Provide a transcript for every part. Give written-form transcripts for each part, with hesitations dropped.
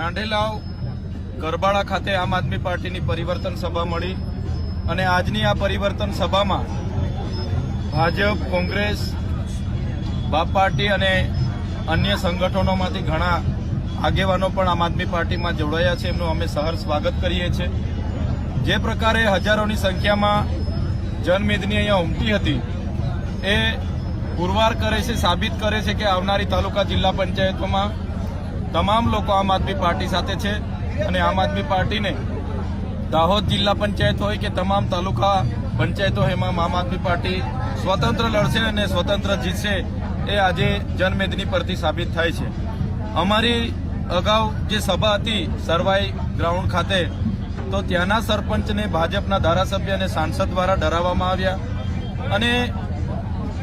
નાંદેલાવ ગરબાડા ખાતે આમ આદમી પાર્ટીની પરિવર્તન સભા મળી અને આજની આ પરિવર્તન સભામાં ભાજપ, કોંગ્રેસ, બાપ પાર્ટી અને અન્ય સંગઠનોમાંથી ઘણા આગેવાનો પણ આમ આદમી પાર્ટીમાં જોડાયા છે. એમનું અમે સહર્ષ સ્વાગત કરીએ છીએ. જે પ્રકારે હજારોની સંખ્યામાં જનમેદની અહીંયા ઉમટી હતી એ પુરવાર કરે છે, સાબિત કરે છે કે આવનારી તાલુકા જિલ્લા પંચાયતોમાં તમામ લોકો આમ આદમી પાર્ટી સાથે છે અને આમ આદમી પાર્ટીને દાહોદ જિલ્લા પંચાયત હોય કે તમામ તાલુકા પંચાયતો એમાં આમ આદમી પાર્ટી સ્વતંત્ર લડશે અને સ્વતંત્ર જીતશે એ આજે જનમેદની પરથી સાબિત થાય છે. અમારી અગાઉ જે સભા હતી સરવાઈ ગ્રાઉન્ડ ખાતે, તો ત્યાંના સરપંચને ભાજપના ધારાસભ્ય અને સાંસદ દ્વારા ડરાવવામાં આવ્યા અને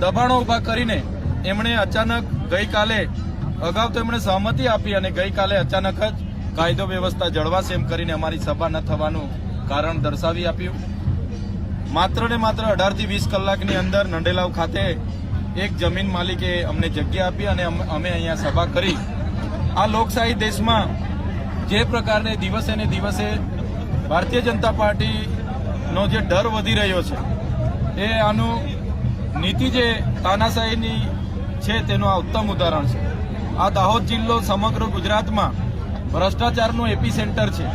દબાણો ઊભા કરીને એમણે અચાનક ગઈકાલે, અગાઉ તો એમણે સહમતિ આપી અને ગઈકાલે અચાનક જ કાયદો વ્યવસ્થા જળવાશે એમ કરીને અમારી સભા ન થવાનું કારણ દર્શાવી આપ્યું. માત્ર ને માત્ર 18 થી 20 કલાકની અંદર નાંદેલાવ ખાતે એક જમીન માલિકે અમને જગ્યા આપી અને અમે અહીંયા સભા કરી. આ લોકશાહી દેશમાં જે પ્રકારને દિવસે ને દિવસે ભારતીય જનતા પાર્ટીનો જે ડર વધી રહ્યો છે એ આનું નીતિ જે તાનાશાહીની છે તેનું આ ઉત્તમ ઉદાહરણ છે. આ દાહોદ જિલ્લો સમગ્ર ગુજરાતમાં ભ્રષ્ટાચારનું એપી સેન્ટર છે.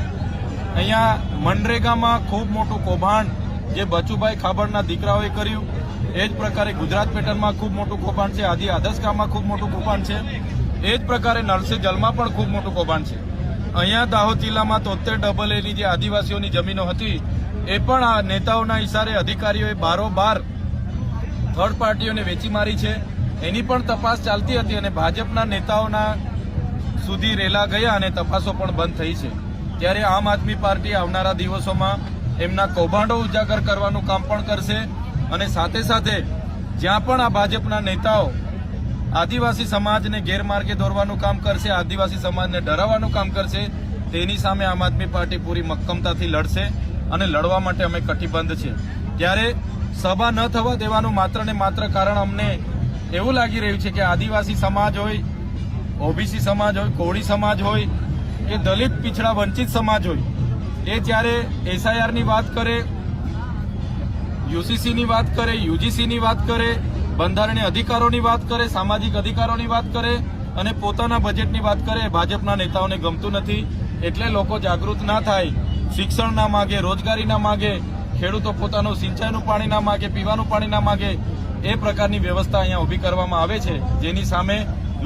અહીંયા મનરેગામાં ખૂબ મોટું કૌભાંડ જે બચુભાઈ ખાબડના દીકરાઓએ કર્યું, એ જ પ્રકારે ગુજરાત પેટર્નમાં ખૂબ મોટું કૌભાંડ છે. આદિ આદર્શકામાં ખૂબ મોટું કૌભાંડ છે. એ જ પ્રકારે નળ સે જલમાં પણ ખૂબ મોટું કૌભાંડ છે. અહીંયા દાહોદ જિલ્લામાં 73 AA ની જે આદિવાસીઓની જમીનો હતી એ પણ આ નેતાઓના ઇશારે અધિકારીઓએ બારોબાર થર્ડ પાર્ટીઓને વેચી મારી છે. એની પણ તપાસ ચાલતી હતી અને ભાજપના નેતાઓના સુધી રેલા ગયા અને તપાસો પણ બંધ થઈ છે. ત્યારે આમ આદમી પાર્ટી આવનારા દિવસોમાં એમના કૌભાંડો ઉજાગર કરવાનું કામ પણ કરશે અને સાથે સાથે જ્યાં પણ આ ભાજપના નેતાઓ આદિવાસી સમાજને ગેરમાર્ગે દોરવાનું કામ કરશે, આદિવાસી સમાજને ડરાવવાનું કામ કરશે, તેની સામે આમ આદમી પાર્ટી પૂરી મક્કમતાથી લડશે અને લડવા માટે અમે કટિબદ્ધ છે. ત્યારે સભા ન થવા દેવાનું માત્ર ને માત્ર કારણ અમને એવું લાગી રહ્યું છે કે આદિવાસી સમાજ હોય, ઓબીસી સમાજ હોય, કોળી સમાજ હોય કે દલિત પીછડા વંચિત સમાજ હોય, એ જ્યારે એસઆઈઆરની વાત કરે, યુસીસીની વાત કરે, યુજીસીની વાત કરે, બંધારણીય અધિકારોની વાત કરે, સામાજિક અધિકારોની વાત કરે અને પોતાના બજેટની વાત કરે, ભાજપના નેતાઓને ગમતું નથી. એટલે લોકો જાગૃત ના થાય, શિક્ષણ ના માગે, રોજગારી ના માગે, ખેડૂતો પોતાનું સિંચાઈનું પાણી ના માગે, પીવાનું પાણી ના માગે, એ પ્રકારની વ્યવસ્થા અહીંયા ઊભી કરવામાં આવે છે, જેની સામે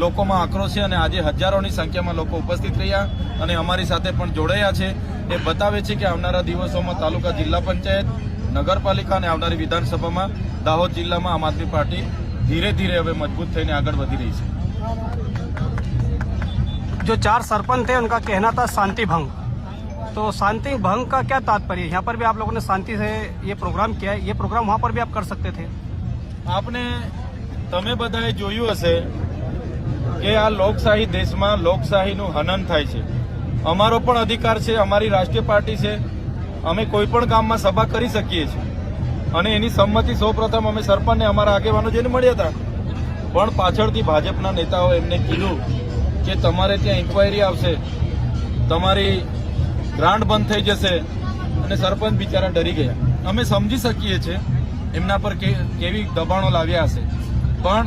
લોકોમાં આક્રોશ છે અને આજે હજારોની સંખ્યામાં લોકો ઉપસ્થિત રહ્યા અને અમારી સાથે પણ જોડાયા છે. એ બતાવે છે કે આવનારા દિવસોમાં તાલુકા જિલ્લા પંચાયત, નગરપાલિકા અને આવનારી વિધાનસભામાં दाहोद जिला में आम आदमी पार्टी धीरे धीरे હવે मजबूत થઈને આગળ વધી રહી છે. जो 4 सरपंच थे उनका कहना था शांति भंग, तो शांति भंग का क्या तात्पर्य? यहाँ पर भी आप लोगों ने शांति से ये प्रोग्राम किया है, ये प्रोग्राम वहाँ पर भी आप कर सकते थे. आपने તમે બધાએ જોયું હશે કે આ લોકશાહી દેશમાં લોકશાહીનું હનન થાય છે. અમારો પણ અધિકાર છે, અમારી રાષ્ટ્રીય પાર્ટી છે, અમે કોઈ પણ ગામમાં સભા કરી શકીએ છીએ અને એની સંમતિ સૌપ્રથમ અમે સરપંચને અમારા આગેવાનો જઈને મળ્યા હતા, પણ પાછળથી ભાજપના નેતાઓ એમને કીધું કે તમારે ત્યાં ઇન્ક્વાયરી આવશે, તમારી ગ્રાન્ટ બંધ થઈ જશે અને સરપંચ બિચારા ડરી ગયા. અમે સમજી શકીએ છીએ એમના પર કેવી દબાણો લાવ્યા હશે, પણ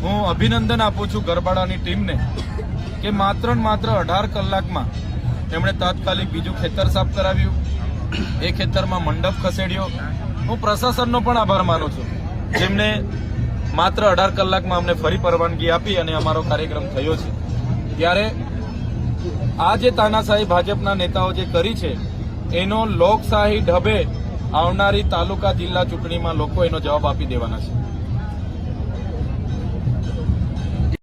હું અભિનંદન આપું છું ગરબાડાની ટીમને કે માત્ર ને માત્ર 18 કલાકમાં એમણે તાત્કાલિક બીજું ખેતર સાફ કરાવ્યું, એ ખેતરમાં મંડપ ખસેડ્યો. હું પ્રશાસનનો પણ આભાર માનું છું જેમને માત્ર 18 કલાકમાં અમને ફરી પરવાનગી આપી અને અમારો કાર્યક્રમ થયો છે. ત્યારે આ જે તાનાશાહી ભાજપના નેતાઓ જે કરી છે એનો લોકશાહી ઢબે આવનારી તાલુકા જિલ્લા ચૂંટણીમાં લોકો એનો જવાબ આપી દેવાના છે.